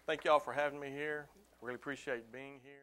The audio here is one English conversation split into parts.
Thank y'all for having me here. I really appreciate being here.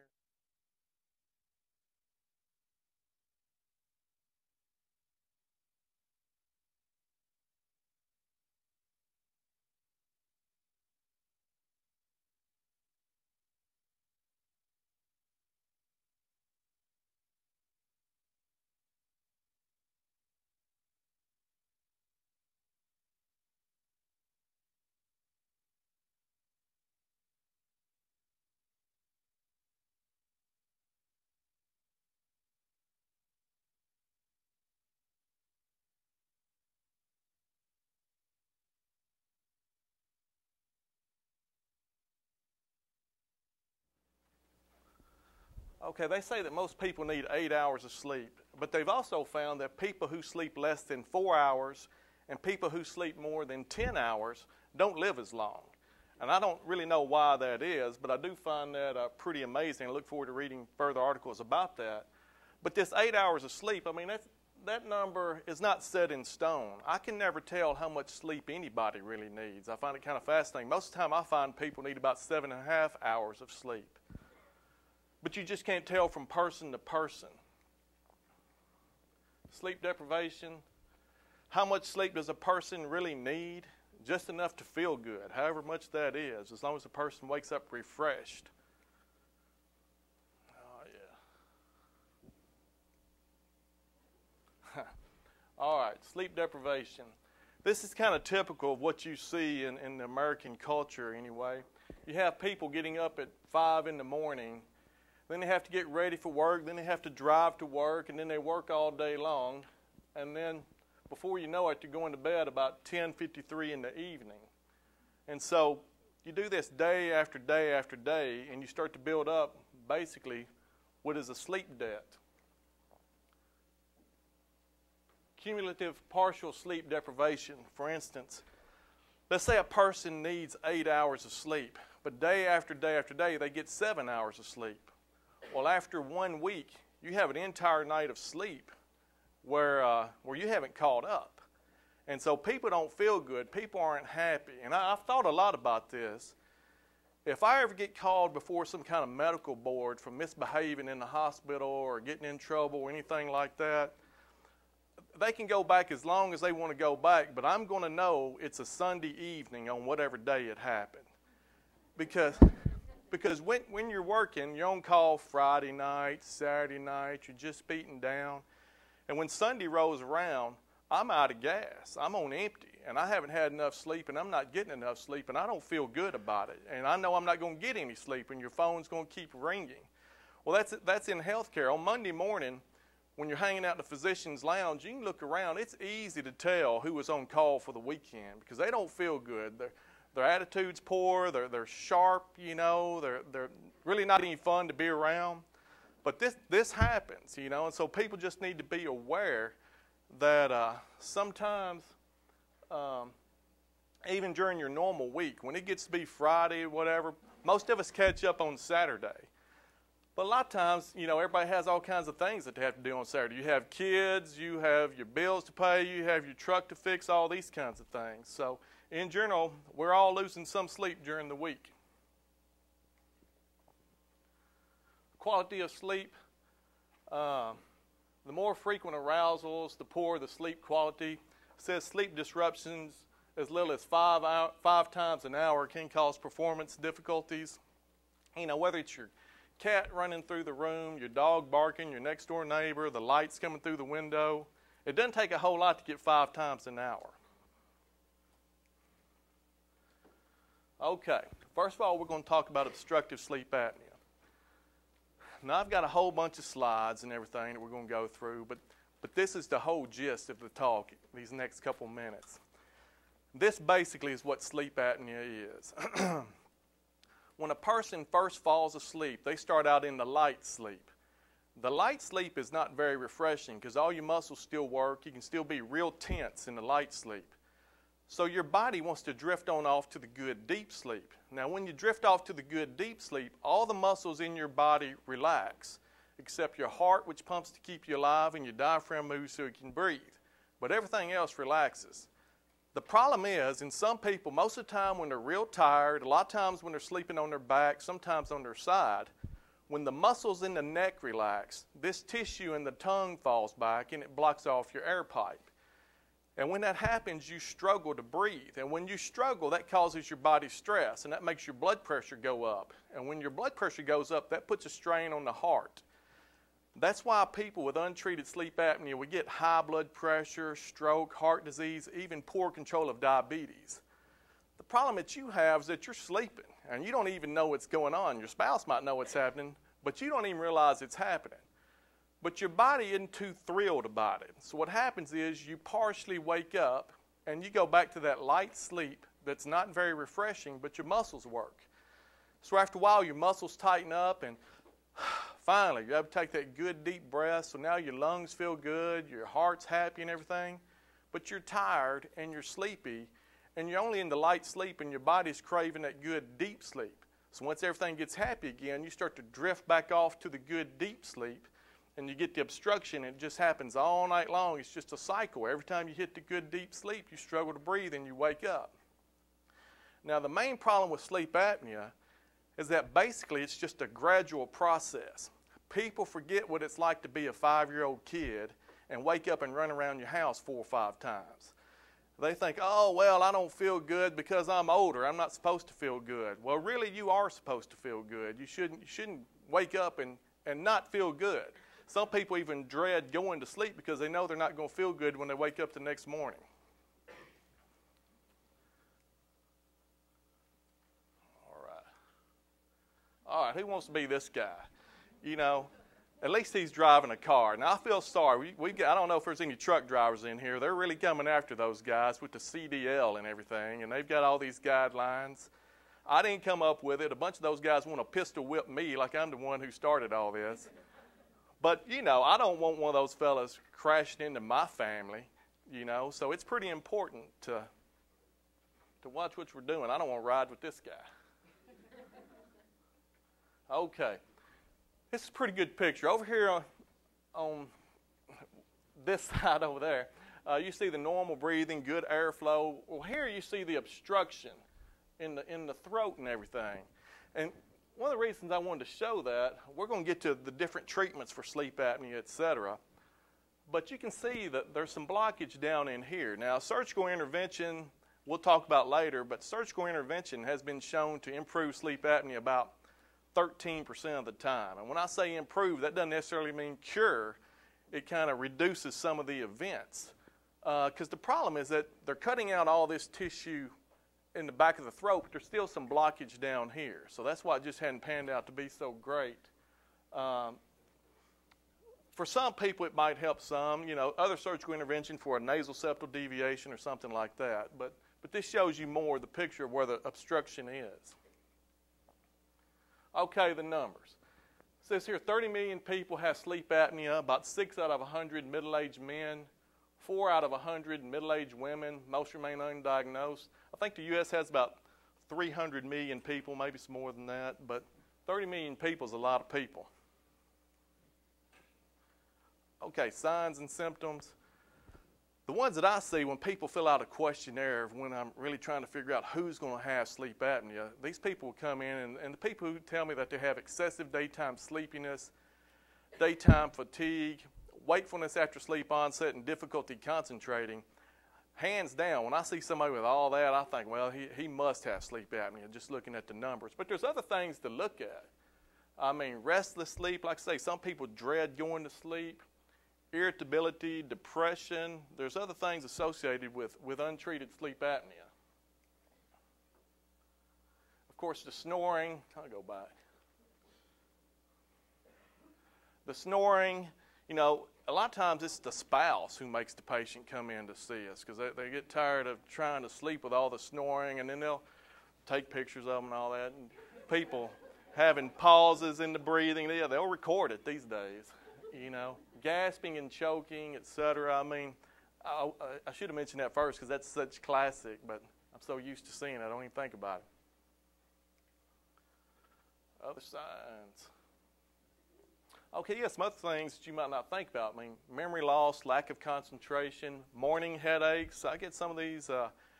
Okay, they say that most people need 8 hours of sleep, but they've also found that people who sleep less than 4 hours and people who sleep more than 10 hours don't live as long. And I don't really know why that is, but I do find that pretty amazing. I look forward to reading further articles about that. But this 8 hours of sleep, I mean, that number is not set in stone. I can never tell how much sleep anybody really needs. I find it kind of fascinating. Most of the time I find people need about 7.5 hours of sleep. But you just can't tell from person to person. Sleep deprivation, how much sleep does a person really need? Just enough to feel good, however much that is, as long as the person wakes up refreshed. Oh, yeah. All right, sleep deprivation. This is kind of typical of what you see in the American culture anyway. You have people getting up at 5 in the morning, then they have to get ready for work, then they have to drive to work, and then they work all day long. And then before you know it, you're going to bed about 10:53 in the evening. And so you do this day after day after day, and you start to build up basically what is a sleep debt. Cumulative partial sleep deprivation, for instance. Let's say a person needs 8 hours of sleep, but day after day after day, they get 7 hours of sleep. Well, after 1 week, you have an entire night of sleep where you haven't caught up. And so people don't feel good. People aren't happy. And I've thought a lot about this. If I ever get called before some kind of medical board for misbehaving in the hospital or getting in trouble or anything like that, they can go back as long as they want to go back, but I'm going to know it's a Sunday evening on whatever day it happened. Because when you're working, you're on call Friday night, Saturday night, you're just beaten down. And when Sunday rolls around, I'm out of gas. I'm on empty, and I haven't had enough sleep, and I'm not getting enough sleep, and I don't feel good about it. And I know I'm not going to get any sleep, and your phone's going to keep ringing. Well, that's in healthcare. On Monday morning, when you're hanging out in the physician's lounge, you can look around. It's easy to tell who was on call for the weekend because they don't feel good. Their attitude's poor. They're sharp. They're really not any fun to be around. But this happens, and so people just need to be aware that sometimes, even during your normal week, when it gets to be Friday, whatever, most of us catch up on Saturday. But a lot of times, everybody has all kinds of things that they have to do on Saturday. You have kids, you have your bills to pay, you have your truck to fix, all these kinds of things. So, in general, we're all losing some sleep during the week. Quality of sleep, the more frequent arousals, the poorer the sleep quality. It says sleep disruptions as little as 5 times an hour can cause performance difficulties. Whether it's your cat running through the room, your dog barking, your next door neighbor, the lights coming through the window. It doesn't take a whole lot to get 5 times an hour. Okay, first of all, we're going to talk about obstructive sleep apnea. Now, I've got a whole bunch of slides and everything that we're going to go through, but this is the whole gist of the talk these next couple minutes. This basically is what sleep apnea is. When a person first falls asleep, they start out in the light sleep. The light sleep is not very refreshing because all your muscles still work. You can still be real tense in the light sleep. So your body wants to drift on off to the good deep sleep. Now, when you drift off to the good deep sleep, all the muscles in your body relax, except your heart, which pumps to keep you alive, and your diaphragm moves so you can breathe. But everything else relaxes. The problem is, in some people, most of the time when they're real tired, a lot of times when they're sleeping on their back, sometimes on their side, when the muscles in the neck relax, this tissue in the tongue falls back and it blocks off your air pipe. And when that happens, you struggle to breathe. And when you struggle, that causes your body stress, and that makes your blood pressure go up. And when your blood pressure goes up, that puts a strain on the heart. That's why people with untreated sleep apnea, we get high blood pressure, stroke, heart disease, even poor control of diabetes. The problem that you have is that you're sleeping, and you don't even know what's going on. Your spouse might know what's happening, but you don't even realize it's happening. But your body isn't too thrilled about it. So what happens is you partially wake up, and you go back to that light sleep that's not very refreshing, but your muscles work. So after a while, your muscles tighten up, and finally, you're able to take that good deep breath, so now your lungs feel good, your heart's happy and everything, but you're tired and you're sleepy, and you're only in the light sleep, and your body's craving that good deep sleep. So once everything gets happy again, you start to drift back off to the good deep sleep, and you get the obstruction, and it just happens all night long. It's just a cycle. Every time you hit the good deep sleep, you struggle to breathe and you wake up. Now, the main problem with sleep apnea is that basically it's just a gradual process. People forget what it's like to be a 5-year-old kid and wake up and run around your house 4 or 5 times. They think, oh, well, I don't feel good because I'm older. I'm not supposed to feel good. Well, really, you are supposed to feel good. You shouldn't wake up and not feel good. Some people even dread going to sleep because they know they're not going to feel good when they wake up the next morning. All right, who wants to be this guy? You know, at least he's driving a car. Now, I feel sorry. I don't know if there's any truck drivers in here. They're really coming after those guys with the CDL and everything, and they've got all these guidelines. I didn't come up with it. A bunch of those guys want to pistol whip me like I'm the one who started all this. But, you know, I don't want one of those fellas crashing into my family, you know, so it's pretty important to watch what we're doing. I don't want to ride with this guy. Okay, this is a pretty good picture. Over here on this side over there, you see the normal breathing, good airflow. Well, here you see the obstruction in the throat and everything. And one of the reasons I wanted to show that, we're going to get to the different treatments for sleep apnea, etc. But you can see that there's some blockage down in here. Now, surgical intervention, we'll talk about later, but surgical intervention has been shown to improve sleep apnea about 13% of the time. And when I say improve, that doesn't necessarily mean cure. It kind of reduces some of the events. Because the problem is that they're cutting out all this tissue in the back of the throat, but there's still some blockage down here. So that's why it just hadn't panned out to be so great. For some people, it might help some. You know, other surgical intervention for a nasal septal deviation or something like that. But this shows you more the picture of where the obstruction is. Okay, the numbers. It says here 30 million people have sleep apnea, about 6 out of 100 middle-aged men, 4 out of 100 middle-aged women, most remain undiagnosed. I think the U.S. has about 300 million people, maybe some more than that, but 30 million people is a lot of people. Okay, signs and symptoms. The ones that I see when people fill out a questionnaire, when I'm really trying to figure out who's going to have sleep apnea, these people will come in, and the people who tell me that they have excessive daytime sleepiness, daytime fatigue, wakefulness after sleep onset, and difficulty concentrating, hands down, when I see somebody with all that, I think, well, he must have sleep apnea, just looking at the numbers. But there's other things to look at. I mean, restless sleep, like I say, some people dread going to sleep. Irritability, depression. There's other things associated with untreated sleep apnea. Of course, the snoring. I'll go back. The snoring, you know, a lot of times it's the spouse who makes the patient come in to see us because they get tired of trying to sleep with all the snoring, and then they'll take pictures of them and all that. And people having pauses in the breathing, they'll record it these days, you know. Gasping and choking, etc. I mean, I should have mentioned that first because that's such classic, but I'm so used to seeing it, I don't even think about it. Other signs. Okay, yes, some other things that you might not think about. I mean, memory loss, lack of concentration, morning headaches. I get some of these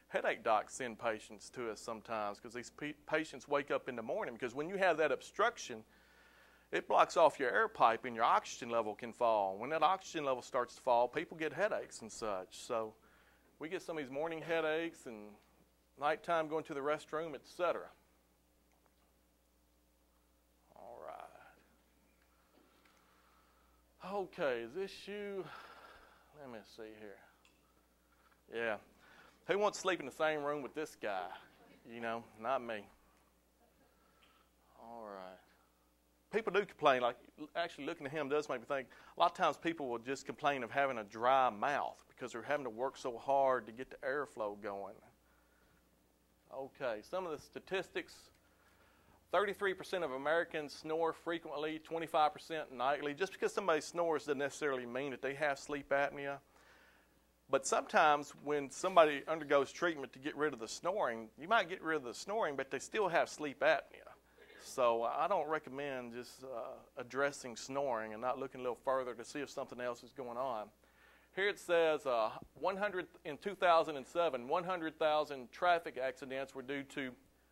headache docs send patients to us sometimes because these patients wake up in the morning, because when you have that obstruction, it blocks off your air pipe and your oxygen level can fall. When that oxygen level starts to fall, people get headaches and such. So we get some of these morning headaches and nighttime going to the restroom, etc. All right. Okay, is this you? Let me see here. Yeah. Who wants to sleep in the same room with this guy? You know, not me. All right. People do complain, like actually looking at him does make me think, a lot of times people will just complain of having a dry mouth because they're having to work so hard to get the airflow going. Okay, some of the statistics. 33% of Americans snore frequently, 25% nightly. Just because somebody snores doesn't necessarily mean that they have sleep apnea. But sometimes when somebody undergoes treatment to get rid of the snoring, you might get rid of the snoring, but they still have sleep apnea. So I don't recommend just addressing snoring and not looking a little further to see if something else is going on. Here it says in 2007, 100,000 traffic accidents were due to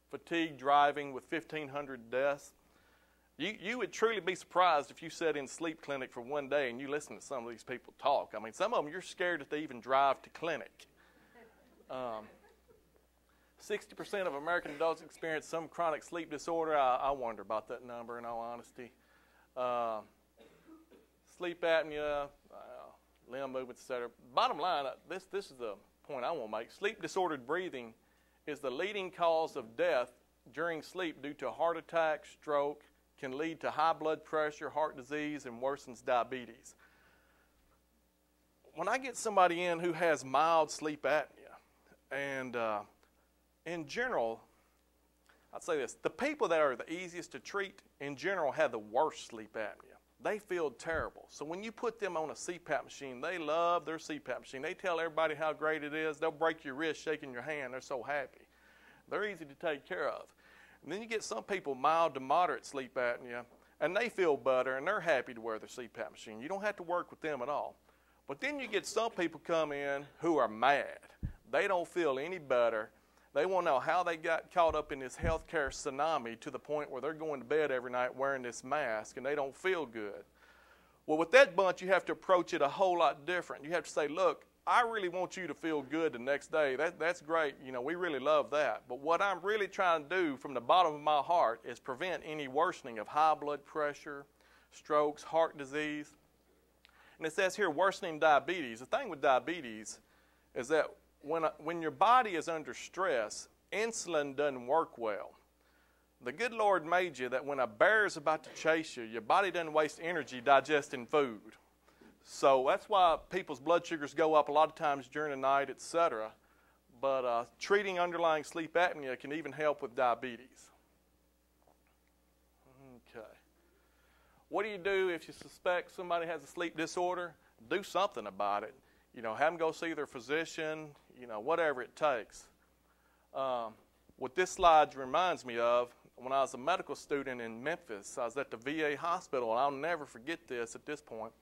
fatigue driving, with 1,500 deaths. You would truly be surprised if you sat in sleep clinic for one day and you listen to some of these people talk. I mean, some of them you're scared that they even drive to clinic. 60% of American adults experience some chronic sleep disorder. I wonder about that number, in all honesty. Sleep apnea, limb movements, etc. Bottom line, this is the point I want to make. Sleep disordered breathing is the leading cause of death during sleep due to heart attack, stroke, can lead to high blood pressure, heart disease, and worsens diabetes. When I get somebody in who has mild sleep apnea, and in general, I'd say this, the people that are the easiest to treat in general have the worst sleep apnea. They feel terrible. So when you put them on a CPAP machine, they love their CPAP machine. They tell everybody how great it is. They'll break your wrist shaking your hand. They're so happy. They're easy to take care of. And then you get some people mild to moderate sleep apnea, and they feel better, and they're happy to wear their CPAP machine. You don't have to work with them at all. But then you get some people come in who are mad. They don't feel any better. They want to know how they got caught up in this healthcare tsunami to the point where they're going to bed every night wearing this mask, and they don't feel good. Well, with that bunch, you have to approach it a whole lot different. You have to say, look, I really want you to feel good the next day. That's great. You know, we really love that. But what I'm really trying to do from the bottom of my heart is prevent any worsening of high blood pressure, strokes, heart disease. And it says here, worsening diabetes. The thing with diabetes is that when your body is under stress, insulin doesn't work well. The good Lord made you that when a bear is about to chase you, your body doesn't waste energy digesting food. So that's why people's blood sugars go up a lot of times during the night, etc. But treating underlying sleep apnea can even help with diabetes. Okay. What do you do if you suspect somebody has a sleep disorder? Do something about it. You know, have them go see their physician, you know, whatever it takes. What this slide reminds me of, when I was a medical student in Memphis, I was at the VA hospital, and I'll never forget this at this point.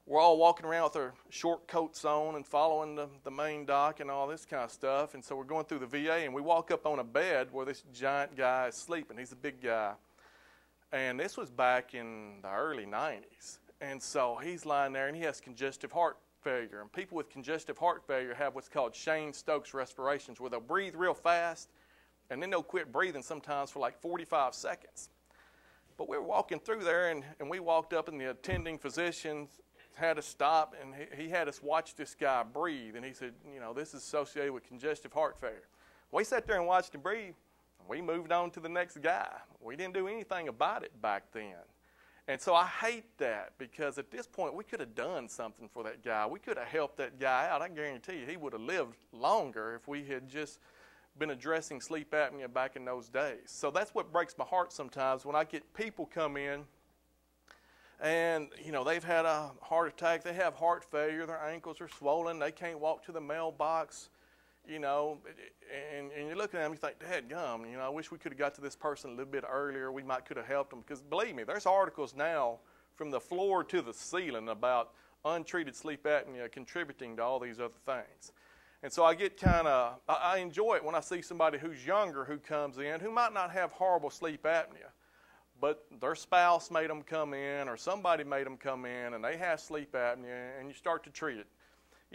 We're all walking around with our short coats on and following the main doc and all this kind of stuff. And so we're going through the VA, and we walk up on a bed where this giant guy is sleeping. He's a big guy. And this was back in the early 90s. And so he's lying there, and he has congestive heart failure. And people with congestive heart failure have what's called Shane-Stokes respirations, where they'll breathe real fast, and then they'll quit breathing sometimes for like 45 seconds. But we were walking through there, and we walked up, and the attending physician had us stop, and he had us watch this guy breathe. And he said, you know, this is associated with congestive heart failure. We sat there and watched him breathe. We moved on to the next guy. We didn't do anything about it back then. And so I hate that, because at this point we could have done something for that guy. We could have helped that guy out. I guarantee you he would have lived longer if we had just been addressing sleep apnea back in those days. So that's what breaks my heart sometimes when I get people come in and, you know, they've had a heart attack, they have heart failure, their ankles are swollen, they can't walk to the mailbox, you know, and you're looking at them, you think, dadgum, you know, I wish we could have got to this person a little bit earlier. We could have helped them. Because believe me, there's articles now from the floor to the ceiling about untreated sleep apnea contributing to all these other things. And so I get I enjoy it when I see somebody who's younger who comes in who might not have horrible sleep apnea, but their spouse made them come in or somebody made them come in and they have sleep apnea, and you start to treat it.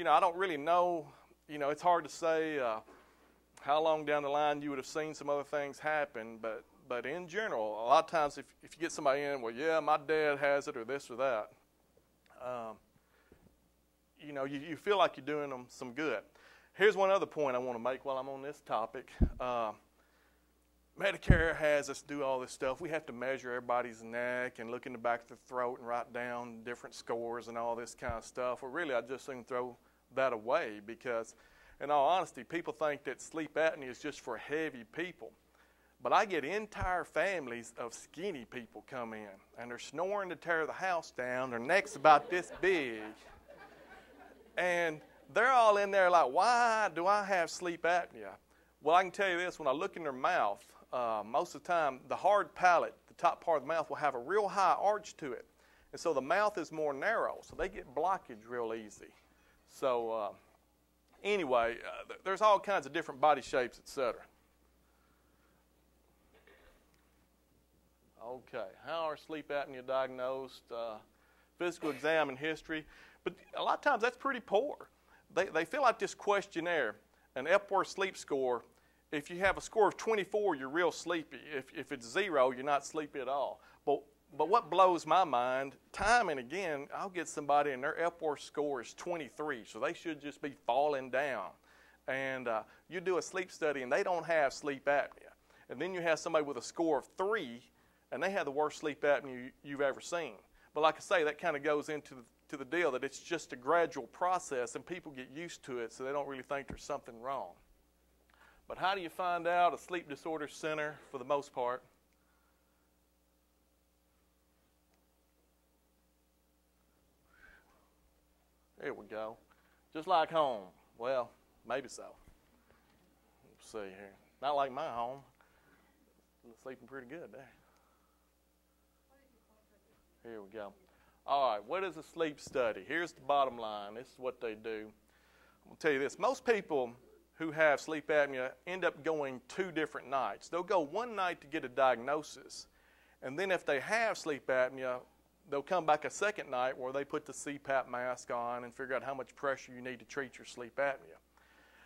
I don't really know, it's hard to say how long down the line you would have seen some other things happen, but in general, a lot of times if you get somebody in, well, yeah, my dad has it or this or that, you feel like you're doing them some good. Here's one other point I want to make while I'm on this topic. Medicare has us do all this stuff. We have to measure everybody's neck and look in the back of the throat and write down different scores and all this kind of stuff. Well, really, I just think throw that away because, in all honesty, people think that sleep apnea is just for heavy people. But I get entire families of skinny people come in, and they're snoring to tear the house down. Their neck's about this big. And they're all in there like, why do I have sleep apnea? Well, I can tell you this. When I look in their mouth, most of the time, the hard palate, the top part of the mouth, will have a real high arch to it. And so the mouth is more narrow, so they get blockage real easy. So anyway, there's all kinds of different body shapes, etc. Okay, how are sleep apnea diagnosed? Physical exam and history. But a lot of times that's pretty poor. They fill out this questionnaire, an Epworth sleep score. If you have a score of 24, you're real sleepy. If it's 0, you're not sleepy at all. But what blows my mind, time and again, I'll get somebody and their Epworth score is 23, so they should just be falling down. And you do a sleep study and they don't have sleep apnea. And then you have somebody with a score of 3, and they have the worst sleep apnea you've ever seen. But like I say, that kind of goes into the deal that it's just a gradual process and people get used to it, so they don't really think there's something wrong. But how do you find out a sleep disorder center for the most part? There we go. Just like home. Well, maybe so. Let's see here. Not like my home. I'm sleeping pretty good there. Here we go. All right, what is a sleep study? Here's the bottom line. This is what they do. I'm going to tell you this. Most people who have sleep apnea end up going 2 different nights. They'll go one night to get a diagnosis, and then if they have sleep apnea, they'll come back a second night where they put the CPAP mask on and figure out how much pressure you need to treat your sleep apnea.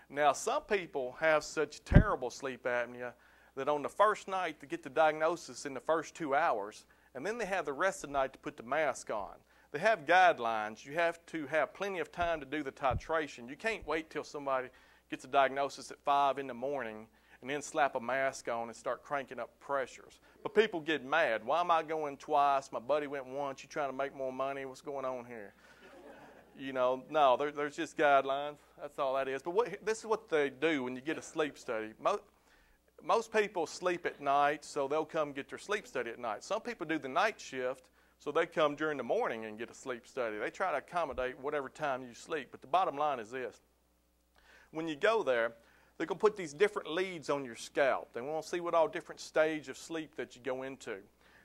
Now, some people have such terrible sleep apnea that on the first night they get the diagnosis in the first 2 hours, and then they have the rest of the night to put the mask on. They have guidelines. You have to have plenty of time to do the titration. You can't wait till somebody gets a diagnosis at 5 in the morning and then slap a mask on and start cranking up pressures. But people get mad. Why am I going twice? My buddy went once. You trying to make more money? What's going on here? No, there's just guidelines. That's all that is. But this is what they do when you get a sleep study. Most people sleep at night, so they'll come get their sleep study at night. Some people do the night shift, so they come during the morning and get a sleep study. They try to accommodate whatever time you sleep. But the bottom line is this. When you go there, they're going to put these different leads on your scalp. They want to see what all different stage of sleep that you go into.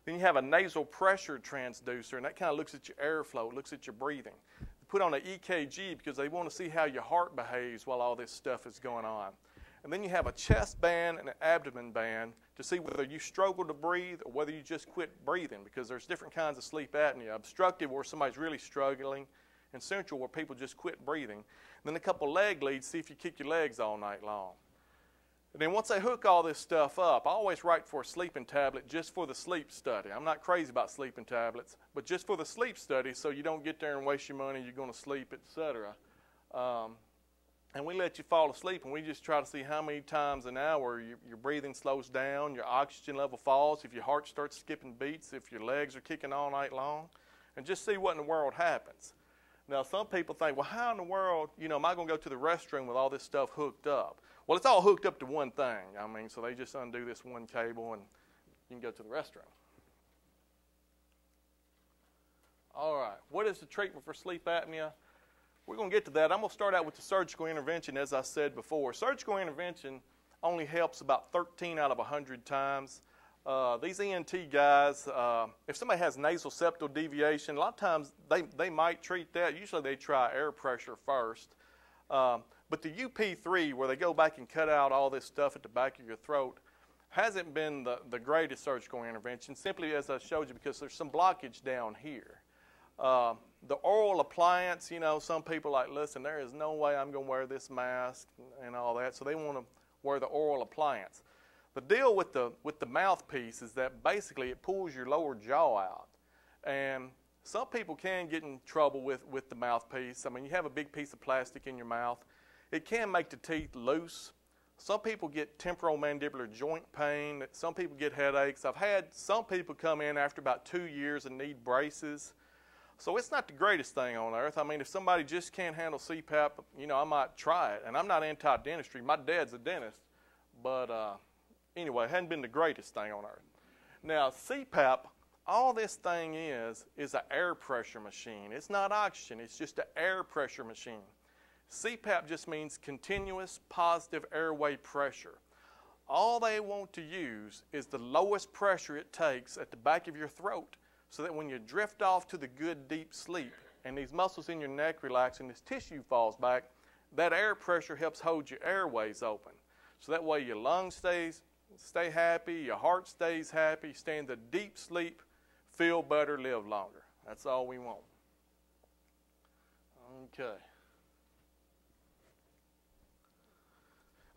Then you have a nasal pressure transducer, and that kind of looks at your airflow, looks at your breathing. They put on an EKG because they want to see how your heart behaves while all this stuff is going on. And then you have a chest band and an abdomen band to see whether you struggle to breathe or whether you just quit breathing, because there's different kinds of sleep apnea. Obstructive, where somebody's really struggling, and central, where people just quit breathing. And then a couple leg leads, see if you kick your legs all night long. And then once they hook all this stuff up, I always write for a sleeping tablet just for the sleep study. I'm not crazy about sleeping tablets, but just for the sleep study, so you don't get there and waste your money, you're going to sleep, etc. And we let you fall asleep, and we just try to see how many times an hour your breathing slows down, your oxygen level falls, if your heart starts skipping beats, if your legs are kicking all night long, and just see what in the world happens. Now, some people think, well, how in the world, am I going to go to the restroom with all this stuff hooked up? Well, it's all hooked up to one thing. So they just undo this one cable, and you can go to the restroom. All right, what is the treatment for sleep apnea? We're going to get to that. I'm going to start out with the surgical intervention, as I said before. Surgical intervention only helps about 13 out of 100 times. These ENT guys, if somebody has nasal septal deviation, a lot of times they might treat that. Usually they try air pressure first. But the UP3, where they go back and cut out all this stuff at the back of your throat, hasn't been the greatest surgical intervention, simply as I showed you, because there's some blockage down here. The oral appliance, you know, some people are like, listen, there is no way I'm going to wear this mask and all that, so they want to wear the oral appliance. The deal with the mouthpiece is that basically it pulls your lower jaw out. And some people can get in trouble with the mouthpiece. I mean, you have a big piece of plastic in your mouth. It can make the teeth loose. Some people get temporomandibular joint pain. Some people get headaches. I've had some people come in after about 2 years and need braces. So it's not the greatest thing on earth. I mean, if somebody just can't handle CPAP, you know, I might try it. And I'm not anti-dentistry. My dad's a dentist. But anyway, it hadn't been the greatest thing on earth. Now, CPAP, all this thing is an air pressure machine. It's not oxygen. It's just an air pressure machine. CPAP just means continuous positive airway pressure. All they want to use is the lowest pressure it takes at the back of your throat, so that when you drift off to the good deep sleep and these muscles in your neck relax and this tissue falls back, that air pressure helps hold your airways open. So that way your lungs stay happy, your heart stays happy, stay in the deep sleep, feel better, live longer. That's all we want. Okay.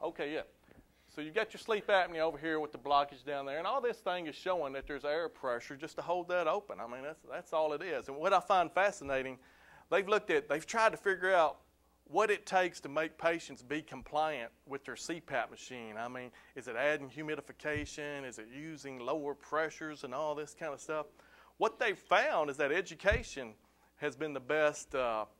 Okay, yeah. So you got your sleep apnea over here with the blockage down there, and all this thing is showing that there's air pressure just to hold that open. I mean, that's all it is. And what I find fascinating, they've tried to figure out what it takes to make patients be compliant with their CPAP machine. I mean, is it adding humidification? Is it using lower pressures and all this kind of stuff? What they've found is that education has been the best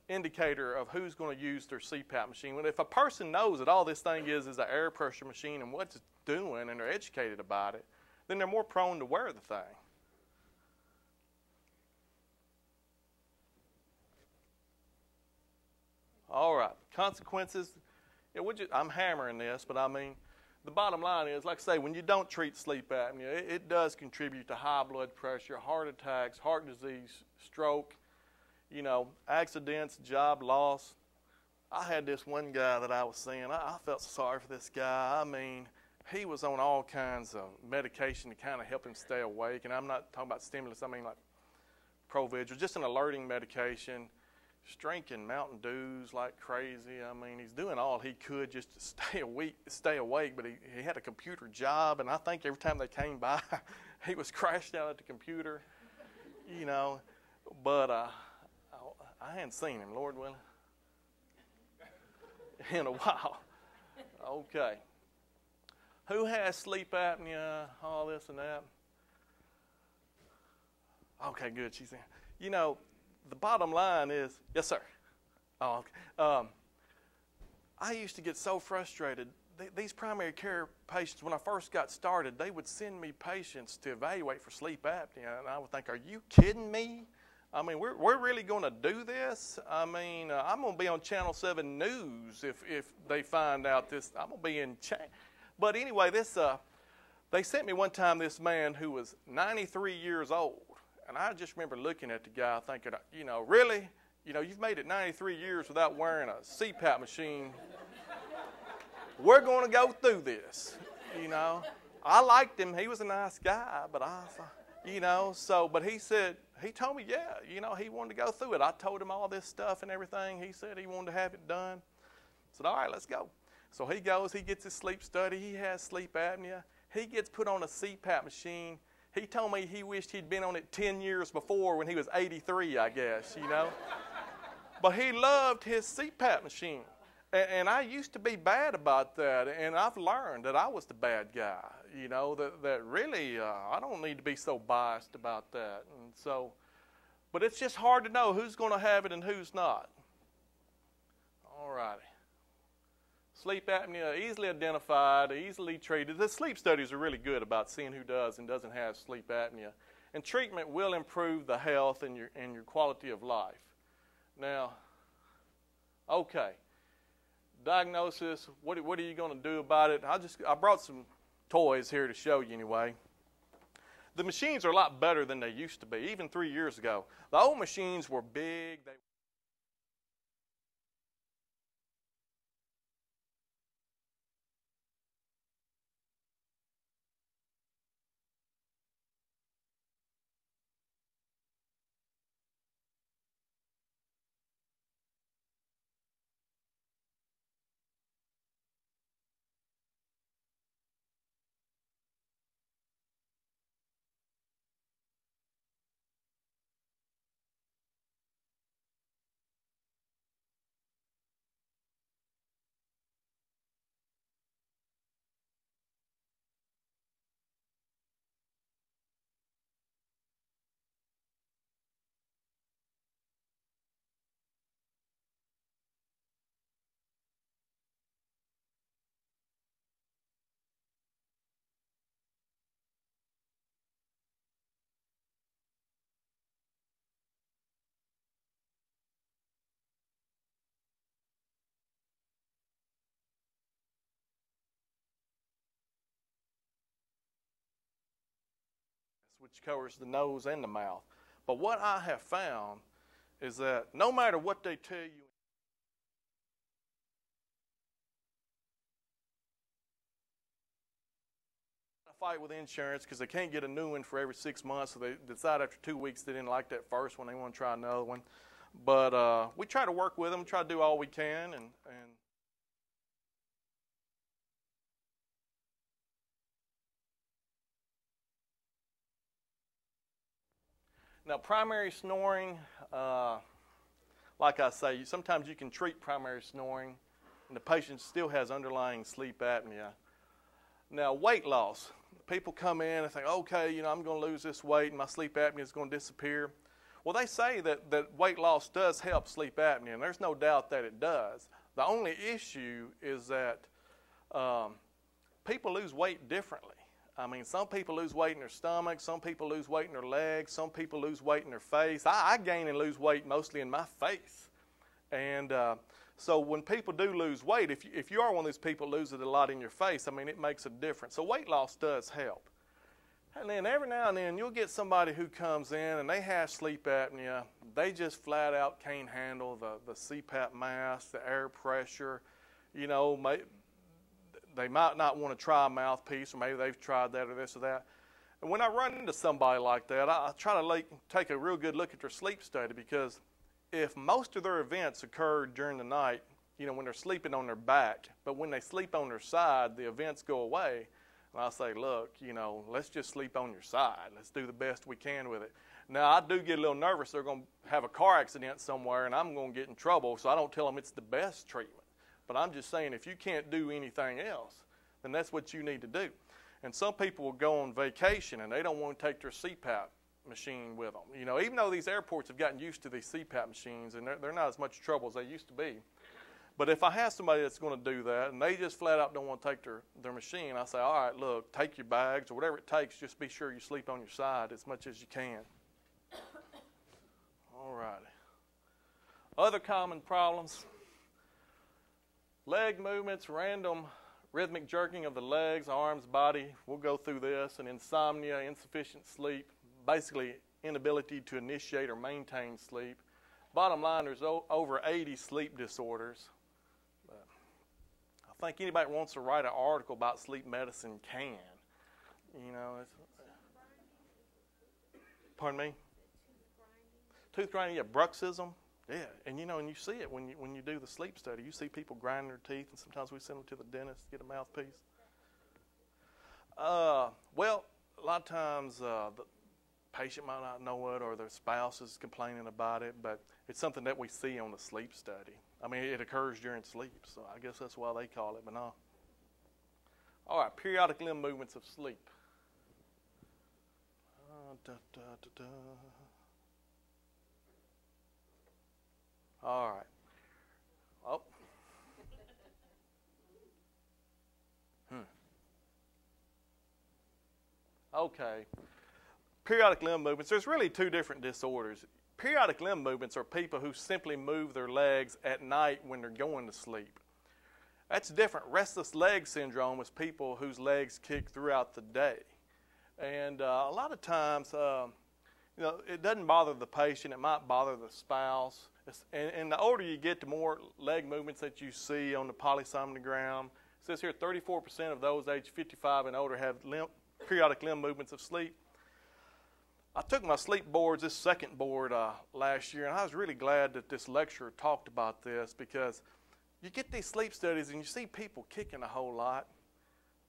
indicator of who's going to use their CPAP machine. If a person knows that all this thing is an air pressure machine and what it's doing, and they're educated about it, then they're more prone to wear the thing. All right, consequences. Yeah, I'm hammering this, but I mean, the bottom line is, like I say, when you don't treat sleep apnea, it does contribute to high blood pressure, heart attacks, heart disease, stroke, you know, accidents, job loss. I had this one guy that I was seeing. I felt sorry for this guy. I mean, he was on all kinds of medication to kind of help him stay awake. And I'm not talking about stimulants. I mean like Provigil, just an alerting medication. He's drinking Mountain Dews like crazy. I mean, he's doing all he could just to stay awake, but he had a computer job, and I think every time they came by, he was crashed out at the computer, you know. But I hadn't seen him, Lord willing, in a while. Okay. Who has sleep apnea, all this and that? Okay, good, she's in. You know, the bottom line is, yes, sir. Oh, okay. I used to get so frustrated. These primary care patients, when I first got started, they would send me patients to evaluate for sleep apnea, and I would think, are you kidding me? I mean, we're really going to do this? I mean, I'm going to be on Channel 7 News if they find out this. I'm going to be in But anyway, they sent me one time this man who was 93 years old. And I just remember looking at the guy thinking, you know, really? You know, you've made it 93 years without wearing a CPAP machine. We're going to go through this, you know. I liked him. He was a nice guy, but you know, but he told me, yeah, you know, he wanted to go through it. I told him all this stuff and everything. He said he wanted to have it done. I said, all right, let's go. So he goes, he gets his sleep study. He has sleep apnea. He gets put on a CPAP machine. He told me he wished he'd been on it 10 years before when he was 83, I guess, you know. But he loved his CPAP machine. And I used to be bad about that, and I've learned that I was the bad guy, you know, that really I don't need to be so biased about that. And so, but it's just hard to know who's going to have it and who's not. All righty. Sleep apnea, easily identified, easily treated. The sleep studies are really good about seeing who does and doesn't have sleep apnea. And treatment will improve the health and your quality of life. Now, okay. Diagnosis, what are you going to do about it? I brought some toys here to show you anyway. The machines are a lot better than they used to be, even 3 years ago. The old machines were big. which covers the nose and the mouth. But what I have found is that no matter what they tell you, fight with insurance because they can't get a new one for every 6 months, so they decide after 2 weeks they didn't like that first one, they want to try another one. But we try to work with them, try to do all we can, and now primary snoring, like I say, sometimes you can treat primary snoring and the patient still has underlying sleep apnea. Now weight loss. People come in and think, okay, I'm going to lose this weight and my sleep apnea is going to disappear. Well, they say that weight loss does help sleep apnea, and there's no doubt that it does. The only issue is that people lose weight differently. I mean, some people lose weight in their stomach, some people lose weight in their legs, some people lose weight in their face. I gain and lose weight mostly in my face. And so when people do lose weight, if you are one of those people that lose it a lot in your face, I mean, it makes a difference. So weight loss does help. And then every now and then you'll get somebody who comes in and they have sleep apnea. They just flat out can't handle the CPAP mask, the air pressure. They might not want to try a mouthpiece, or maybe they've tried that or this or that. And when I run into somebody like that, I try to take a real good look at their sleep study, because if most of their events occurred during the night, when they're sleeping on their back, but when they sleep on their side, the events go away. And I say, look, let's just sleep on your side. Let's do the best we can with it. Now, I do get a little nervous. They're going to have a car accident somewhere, and I'm going to get in trouble, so I don't tell them it's the best treatment. But I'm just saying, if you can't do anything else, then that's what you need to do. And some people will go on vacation, and they don't want to take their CPAP machine with them. Even though these airports have gotten used to these CPAP machines, and they're not as much trouble as they used to be. But if I have somebody that's going to do that, and they just flat out don't want to take their machine, I say, all right, look, take your bags or whatever it takes, just be sure you sleep on your side as much as you can. All righty. Other common problems: leg movements, random rhythmic jerking of the legs, arms, body. We'll go through this. And insomnia, insufficient sleep, basically inability to initiate or maintain sleep. Bottom line, there's over 80 sleep disorders. I think anybody that wants to write an article about sleep medicine can. Pardon me? Tooth grinding, yeah, bruxism. Yeah, and and you see it when you do the sleep study. You see people grinding their teeth, and sometimes we send them to the dentist to get a mouthpiece. Well, a lot of times the patient might not know it, or their spouse is complaining about it, but it's something that we see on the sleep study. I mean, it occurs during sleep, so I guess that's why they call it, but no. All right, periodic limb movements of sleep. All right. Oh. Okay. Periodic limb movements. There's really two different disorders. Periodic limb movements are people who simply move their legs at night when they're going to sleep. That's different. Restless leg syndrome is people whose legs kick throughout the day. And a lot of times, it doesn't bother the patient. It might bother the spouse. And the older you get, the more leg movements that you see on the polysomnogram. It says here 34% of those aged 55 and older have periodic limb movements of sleep. I took my sleep boards, this second board, last year, and I was really glad that this lecturer talked about this, because you get these sleep studies and you see people kicking a whole lot,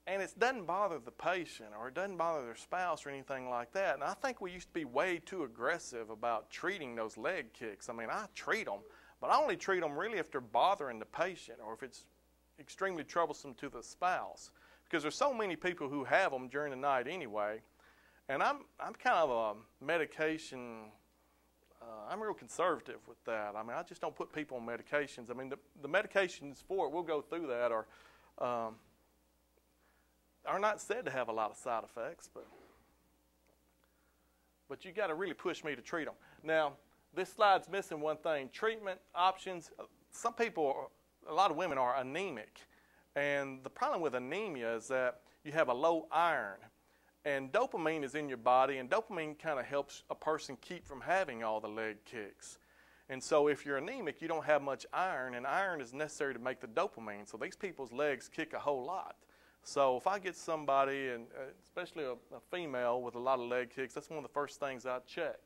and it doesn't bother the patient or it doesn't bother their spouse or anything like that. And I think we used to be way too aggressive about treating those leg kicks. I mean, I treat them, but I only treat them really if they're bothering the patient or if it's extremely troublesome to the spouse, because there's so many people who have them during the night anyway. And I'm kind of a medication, I'm real conservative with that. I mean, I just don't put people on medications. I mean, the medications for it, we'll go through that, are not said to have a lot of side effects, but you got to really push me to treat them. Now, this slide's missing one thing: treatment options. Some people, a lot of women are anemic, and the problem with anemia is that you have a low iron. And dopamine is in your body, and dopamine kind of helps a person keep from having all the leg kicks. And so if you're anemic, you don't have much iron, and iron is necessary to make the dopamine. So these people's legs kick a whole lot. So if I get somebody, and especially a female with a lot of leg kicks, that's one of the first things I check.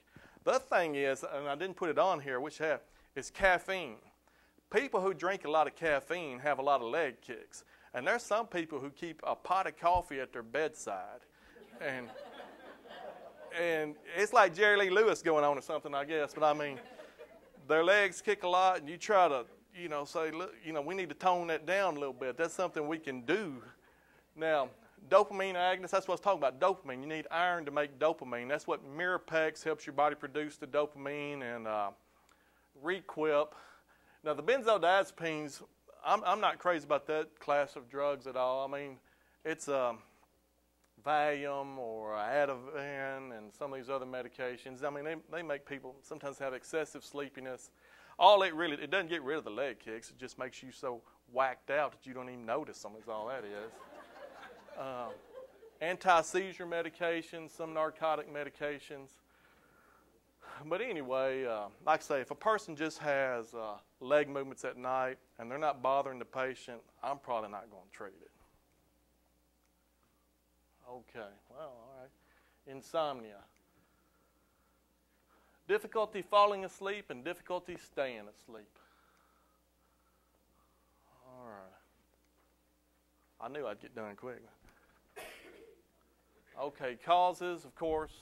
The other thing is, and I didn't put it on here, is caffeine. People who drink a lot of caffeine have a lot of leg kicks. And there's some people who keep a pot of coffee at their bedside. And it's like Jerry Lee Lewis going on or something, I guess. But I mean, their legs kick a lot, and you try to, say, look, we need to tone that down a little bit. That's something we can do. Now, dopamine agonists, that's what I was talking about, dopamine. You need iron to make dopamine. That's what Mirapex helps your body produce the dopamine, and Requip. Now, the benzodiazepines, I'm not crazy about that class of drugs at all. I mean, it's Valium or Ativan and some of these other medications. I mean, they make people sometimes have excessive sleepiness. It doesn't get rid of the leg kicks. It just makes you so whacked out that you don't even notice them, is all that is. Anti-seizure medications, some narcotic medications. But anyway, like I say, if a person just has leg movements at night and they're not bothering the patient, I'm probably not going to treat it. Okay, well, all right. Insomnia. Difficulty falling asleep and difficulty staying asleep. All right. I knew I'd get done quick. Okay, causes, of course.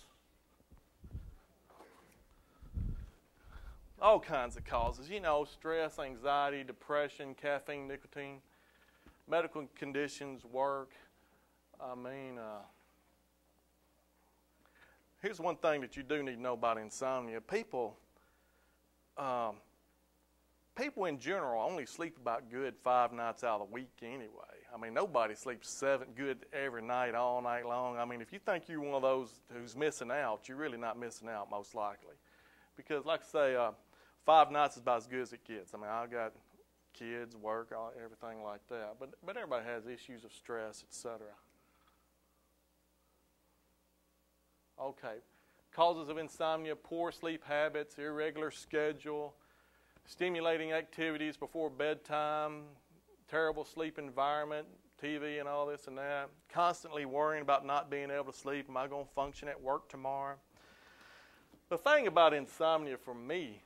All kinds of causes. Stress, anxiety, depression, caffeine, nicotine, medical conditions, work. I mean, here's one thing that you do need to know about insomnia. People in general only sleep about good 5 nights out of the week anyway. I mean, nobody sleeps 7 good every night, all night long. I mean, if you think you're one of those who's missing out, you're really not missing out most likely. Because like I say, 5 nights is about as good as it gets. I mean, I've got kids, work, everything like that. But everybody has issues of stress, etc. Okay. Causes of insomnia: poor sleep habits, irregular schedule, stimulating activities before bedtime, terrible sleep environment, TV and all this and that, constantly worrying about not being able to sleep. Am I going to function at work tomorrow? The thing about insomnia for me,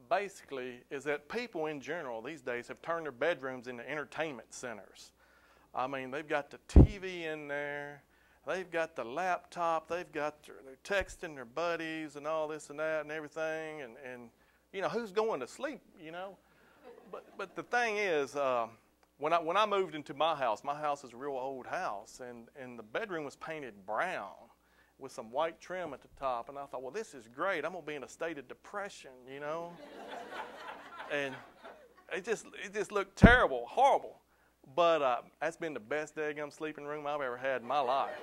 basically, is that people in general these days have turned their bedrooms into entertainment centers. I mean, they've got the TV in there. They've got the laptop, they're texting their buddies and all this and that and everything, and who's going to sleep, But the thing is, when I moved into my house is a real old house, and the bedroom was painted brown with some white trim at the top, and I thought, well, this is great. I'm going to be in a state of depression, And it just looked terrible, horrible. But that's been the best daggum sleeping room I've ever had in my life.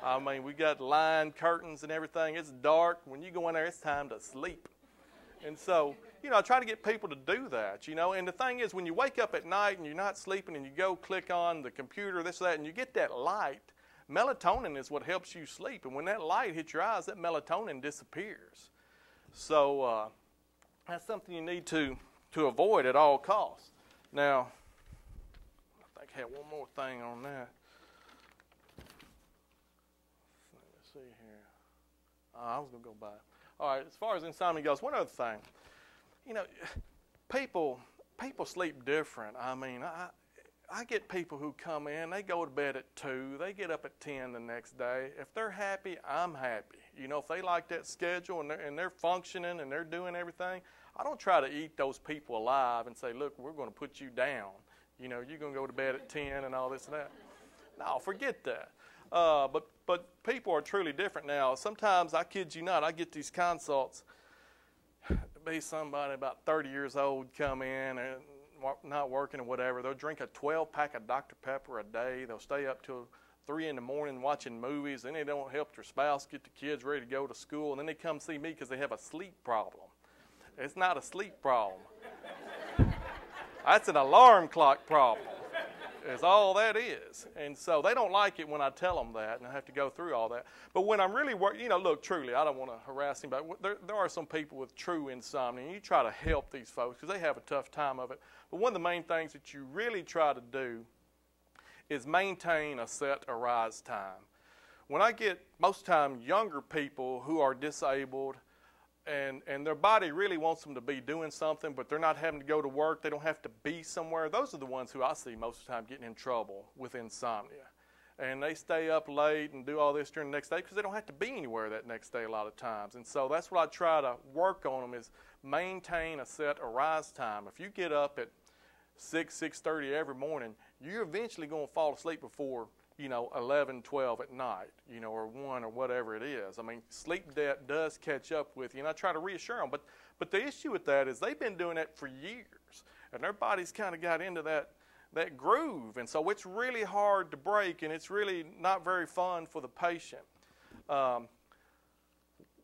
I mean, we got lined curtains and everything. It's dark. When you go in there, it's time to sleep. And so, I try to get people to do that, And the thing is, when you wake up at night and you're not sleeping and you go click on the computer, this, that, and you get that light, melatonin is what helps you sleep. And when that light hits your eyes, that melatonin disappears. So that's something you need to avoid at all costs. Now, I had one more thing on that. Let's see here. I was going to go by. All right, as far as insomnia goes, one other thing. People sleep different. I mean, I get people who come in, they go to bed at 2, they get up at 10 the next day. If they're happy, I'm happy. If they like that schedule and they're functioning and they're doing everything, I don't try to eat those people alive and say, look, we're going to put you down. You're going to go to bed at 10 and all this and that. No, forget that. But people are truly different now. Sometimes, I kid you not, I get these consults. Be somebody about 30 years old come in and not working or whatever. They'll drink a 12-pack of Dr. Pepper a day. They'll stay up till 3 in the morning watching movies. Then they don't help their spouse get the kids ready to go to school. And then they come see me because they have a sleep problem. It's not a sleep problem. That's an alarm clock problem. is all that is. And so they don't like it when I tell them that, and I have to go through all that. But when I'm really working, look, truly, I don't want to harass anybody. There are some people with true insomnia, and you try to help these folks because they have a tough time of it. But one of the main things that you really try to do is maintain a set arise time. When I get, most of the time, younger people who are disabled, and their body really wants them to be doing something, but they're not having to go to work. They don't have to be somewhere. Those are the ones who I see most of the time getting in trouble with insomnia. And they stay up late and do all this during the next day because they don't have to be anywhere that next day a lot of times. And so that's what I try to work on them is maintain a set arise time. If you get up at 6:30 every morning, you're eventually going to fall asleep before 11, 12 at night, or 1 or whatever it is. I mean, sleep debt does catch up with you, and I try to reassure them. But the issue with that is they've been doing that for years, and their body's kind of got into that groove, and so it's really hard to break, and it's really not very fun for the patient.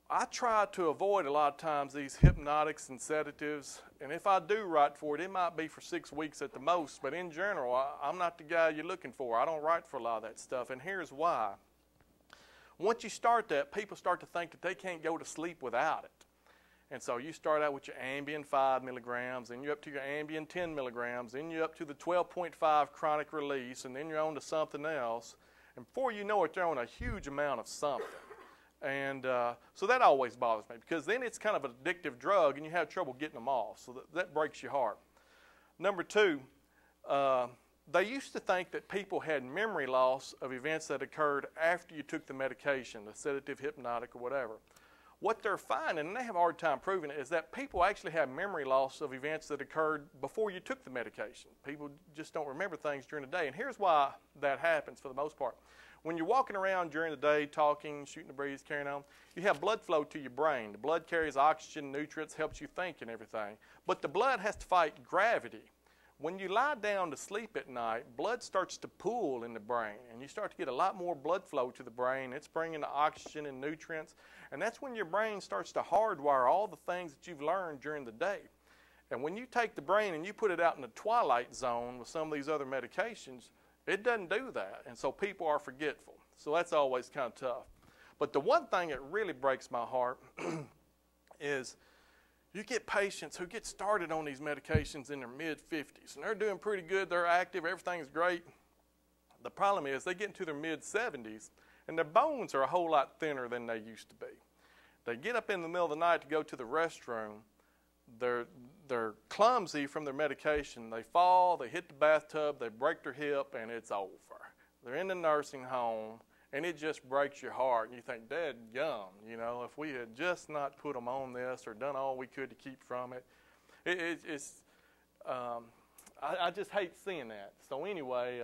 I try to avoid a lot of times these hypnotics and sedatives, and if I do write for it, it might be for 6 weeks at the most, but in general, I'm not the guy you're looking for. I don't write for a lot of that stuff, and here's why. Once you start that, people start to think that they can't go to sleep without it. And so you start out with your Ambien 5 milligrams, then you're up to your Ambien 10 milligrams, then you're up to the 12.5 chronic release, and then you're on to something else, and before you know it, they're on a huge amount of something. And so that always bothers me because then it's kind of an addictive drug and you have trouble getting them off. So that breaks your heart. Number two, they used to think that people had memory loss of events that occurred after you took the medication, the sedative, hypnotic, or whatever. What they're finding, and they have a hard time proving it, is that people actually have memory loss of events that occurred before you took the medication. People just don't remember things during the day. And here's why that happens for the most part. When you're walking around during the day, talking, shooting the breeze, carrying on, you have blood flow to your brain. The blood carries oxygen, nutrients, helps you think and everything. But the blood has to fight gravity. When you lie down to sleep at night, blood starts to pool in the brain, and you start to get a lot more blood flow to the brain. It's bringing the oxygen and nutrients, and that's when your brain starts to hardwire all the things that you've learned during the day. And when you take the brain and you put it out in the twilight zone with some of these other medications, it doesn't do that, and so people are forgetful. So that's always kind of tough. But the one thing that really breaks my heart is you get patients who get started on these medications in their mid-50s, and they're doing pretty good, they're active, everything's great. The problem is they get into their mid-70s, and their bones are a whole lot thinner than they used to be. They get up in the middle of the night to go to the restroom. They're clumsy from their medication. They fall, they hit the bathtub, they break their hip, and it's over. They're in the nursing home, and it just breaks your heart. And you think, dadgum, if we had just not put them on this or done all we could to keep from it. I just hate seeing that. So anyway,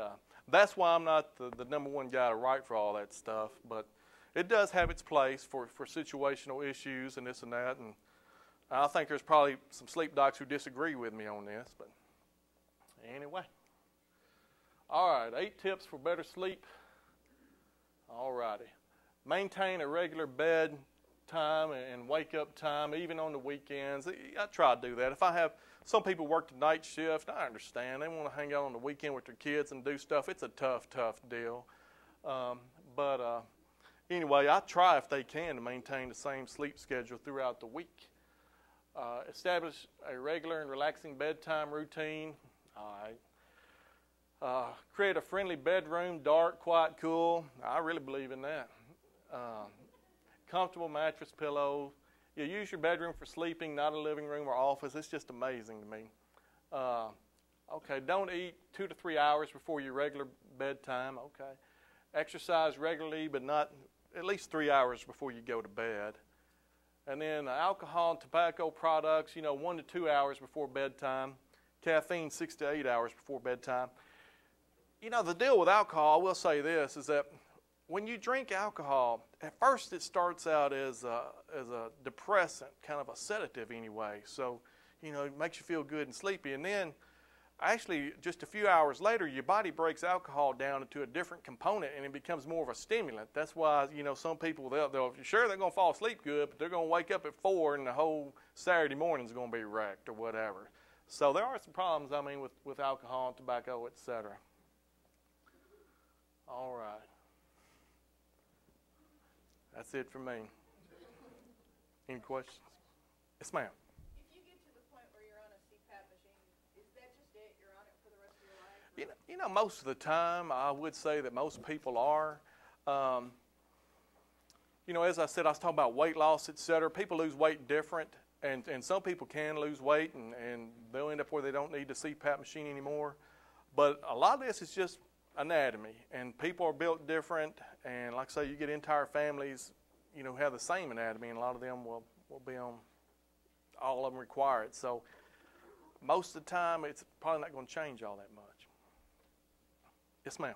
that's why I'm not the number one guy to write for all that stuff. But it does have its place for situational issues and this and that. And I think there's probably some sleep docs who disagree with me on this, but anyway. All right, 8 tips for better sleep. All righty. Maintain a regular bed time and wake up time, even on the weekends. I try to do that. If I have some people work the night shift, I understand. They want to hang out on the weekend with their kids and do stuff. It's a tough deal. But anyway, I try if they can to maintain the same sleep schedule throughout the week. Establish a regular and relaxing bedtime routine. All right. Create a friendly bedroom, dark, quiet, cool. I really believe in that. Comfortable mattress, pillows. You use your bedroom for sleeping, not a living room or office. It's just amazing to me. Okay, don't eat 2 to 3 hours before your regular bedtime. Okay. Exercise regularly, but not at least 3 hours before you go to bed. And then alcohol and tobacco products, 1 to 2 hours before bedtime. Caffeine, 6 to 8 hours before bedtime. The deal with alcohol, I will say this, is that when you drink alcohol, at first it starts out as a depressant, kind of a sedative anyway. So, it makes you feel good and sleepy. And then, actually, just a few hours later, your body breaks alcohol down into a different component, and it becomes more of a stimulant. That's why, some people, they're going to fall asleep good, but they're going to wake up at 4 and the whole Saturday morning is going to be wrecked or whatever. So there are some problems, with alcohol and tobacco, etc. All right. That's it for me. Any questions? Yes, ma'am. If you get to the point where you're on a CPAP machine, is that just it? You're on it for the rest of your life? You know, most of the time, I would say that most people are. You know, as I said, I was talking about weight loss, et cetera. People lose weight different, and some people can lose weight, and they'll end up where they don't need the CPAP machine anymore. But a lot of this is just anatomy, and people are built different, and like I say, you get entire families, you know, have the same anatomy, and a lot of them will be on, all of them require it. So most of the time, it's probably not going to change all that much. Yes, ma'am.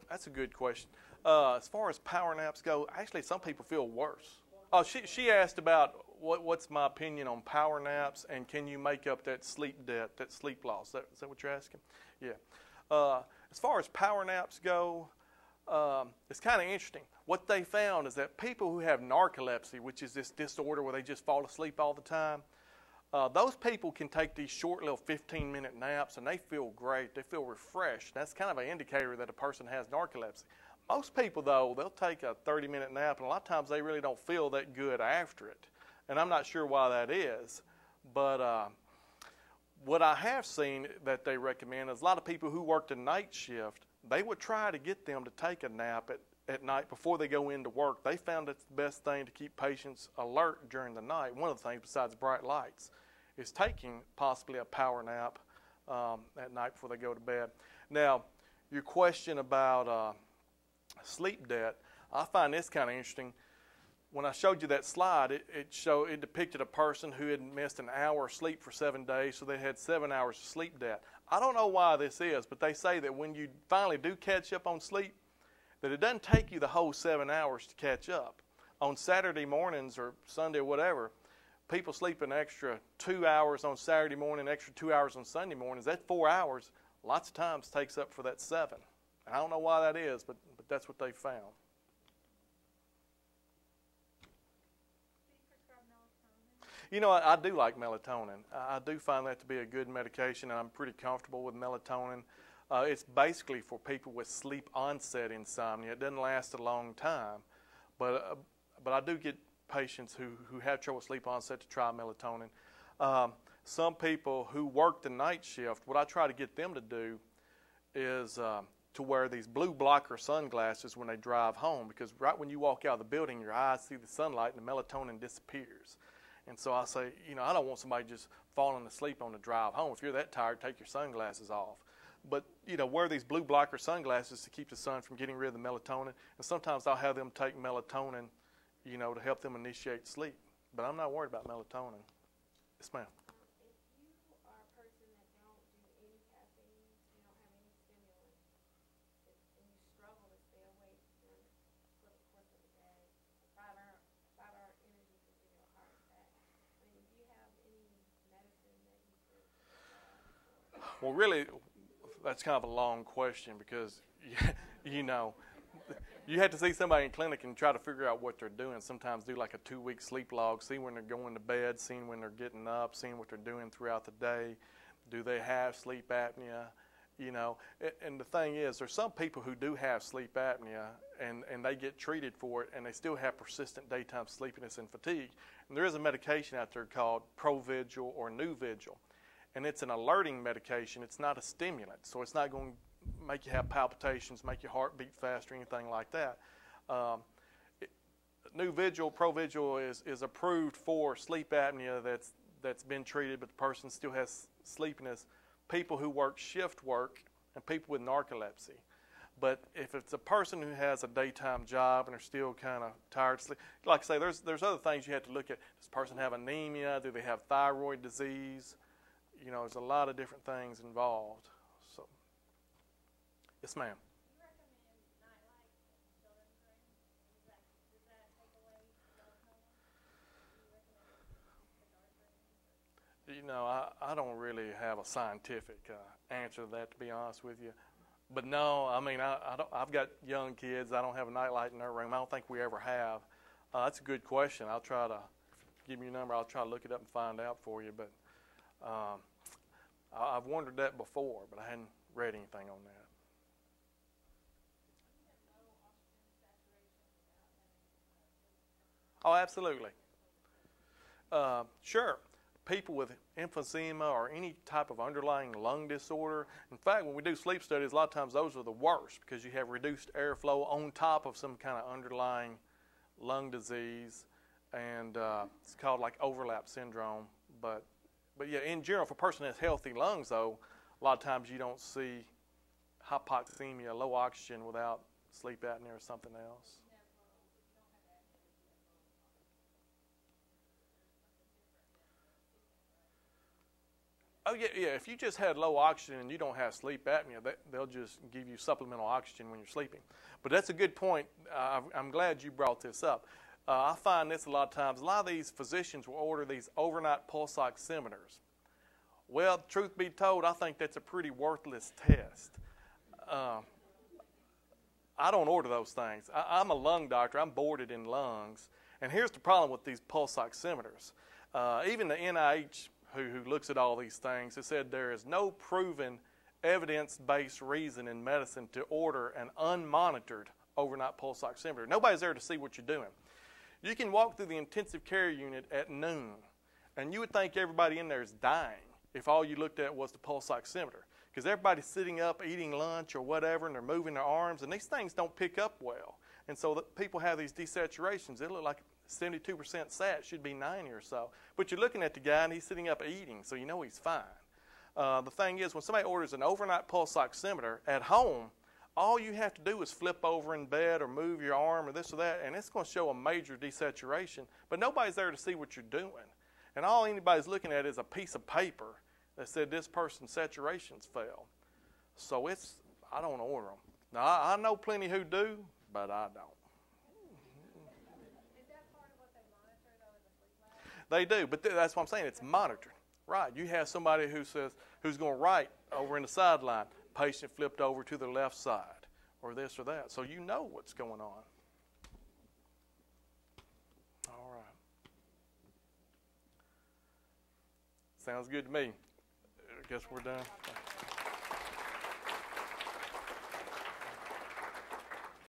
That's a good question. As far as power naps go, actually, some people feel worse. Oh, she asked about what's my opinion on power naps, and can you make up that sleep debt, that sleep loss? Is that what you're asking? Yeah. As far as power naps go, it's kind of interesting. What they found is that people who have narcolepsy, which is this disorder where they just fall asleep all the time, those people can take these short little 15-minute naps, and they feel great. They feel refreshed. That's kind of an indicator that a person has narcolepsy. Most people, though, they'll take a 30-minute nap, and a lot of times they really don't feel that good after it. And I'm not sure why that is. But what I have seen that they recommend is a lot of people who work the night shift, they would try to get them to take a nap at night before they go into work. They found it's the best thing to keep patients alert during the night. One of the things besides bright lights is taking possibly a power nap at night before they go to bed. Now, your question about sleep debt, I find this kind of interesting. When I showed you that slide, it depicted a person who had missed an hour of sleep for 7 days, so they had 7 hours of sleep debt. I don't know why this is, but they say that when you finally do catch up on sleep, that it doesn't take you the whole 7 hours to catch up. On Saturday mornings or Sunday or whatever, people sleep an extra 2 hours on Saturday morning, extra 2 hours on Sunday mornings. That 4 hours lots of times takes up for that 7. And I don't know why that is, but that's what they found. You know, I do like melatonin. I do find that to be a good medication, and I'm pretty comfortable with melatonin. It's basically for people with sleep onset insomnia. It doesn't last a long time, but I do get patients who have trouble sleep onset to try melatonin. Some people who work the night shift, what I try to get them to do is to wear these blue blocker sunglasses when they drive home, because right when you walk out of the building, your eyes see the sunlight and the melatonin disappears. And so I say, you know, I don't want somebody just falling asleep on the drive home. If you're that tired, take your sunglasses off. But, you know, wear these blue blocker sunglasses to keep the sun from getting rid of the melatonin. And sometimes I'll have them take melatonin, you know, to help them initiate sleep. But I'm not worried about melatonin. Yes, ma'am. If you are a person that don't do any caffeine, you don't have any stimulants, and you struggle to stay awake for the course of the day, 5-hour energy can give you a heart attack. I mean, do you have any medicine that you could prescribe? Well, really, that's kind of a long question, because, you know, you have to see somebody in clinic and try to figure out what they're doing. Sometimes do like a 2-week sleep log, see when they're going to bed, seeing when they're getting up, seeing what they're doing throughout the day. Do they have sleep apnea? You know, and the thing is, there's some people who do have sleep apnea, and they get treated for it, and they still have persistent daytime sleepiness and fatigue. And there is a medication out there called Provigil or Nuvigil, and it's an alerting medication. It's not a stimulant, so it's not going to make you have palpitations, make your heart beat faster, anything like that. Provigil is approved for sleep apnea that's been treated, but the person still has sleepiness. People who work shift work and people with narcolepsy. But if it's a person who has a daytime job and are still kind of tired, like I say, there's other things you have to look at. Does the person have anemia? Do they have thyroid disease? You know, there's a lot of different things involved. So, yes, ma'am. Do you recommend nightlight in children's rooms? Does that take away melatonin? Do you recommend the dark rooms? You know, I don't really have a scientific answer to that, to be honest with you. But no, I mean, I've got young kids. I don't have a nightlight in their room. I don't think we ever have. That's a good question. I'll try to give me your number. I'll try to look it up and find out for you. But I've wondered that before, but I hadn't read anything on that. Oh, absolutely. Sure. People with emphysema or any type of underlying lung disorder. In fact, when we do sleep studies, a lot of times those are the worst because you have reduced airflow on top of some kind of underlying lung disease, and it's called like overlap syndrome. But yeah, in general, for a person that has healthy lungs, though, a lot of times you don't see hypoxemia, low oxygen without sleep apnea or something else. Oh, yeah. If you just had low oxygen and you don't have sleep apnea, they'll just give you supplemental oxygen when you're sleeping. But that's a good point. I'm glad you brought this up. I find this a lot of times. A lot of these physicians will order these overnight pulse oximeters. Well, truth be told, I think that's a pretty worthless test. I don't order those things. I'm a lung doctor. I'm boarded in lungs. And here's the problem with these pulse oximeters. Even the NIH, who looks at all these things, has said there is no proven evidence-based reason in medicine to order an unmonitored overnight pulse oximeter. Nobody's there to see what you're doing. You can walk through the intensive care unit at noon, and you would think everybody in there is dying if all you looked at was the pulse oximeter, because everybody's sitting up eating lunch or whatever, and they're moving their arms, and these things don't pick up well. And so people have these desaturations. They look like 72% sat, should be 90 or so. But you're looking at the guy, and he's sitting up eating, so you know he's fine. The thing is, when somebody orders an overnight pulse oximeter at home, all you have to do is flip over in bed or move your arm or this or that, and it's going to show a major desaturation. But nobody's there to see what you're doing. And all anybody's looking at is a piece of paper that said this person's saturations fell. So I don't order them. Now, I know plenty who do, but I don't. They do, but that's what I'm saying. It's monitored. Right. You have somebody who's going to write over in the sideline, patient flipped over to the left side, or this or that. So you know what's going on. All right. Sounds good to me. I guess we're done.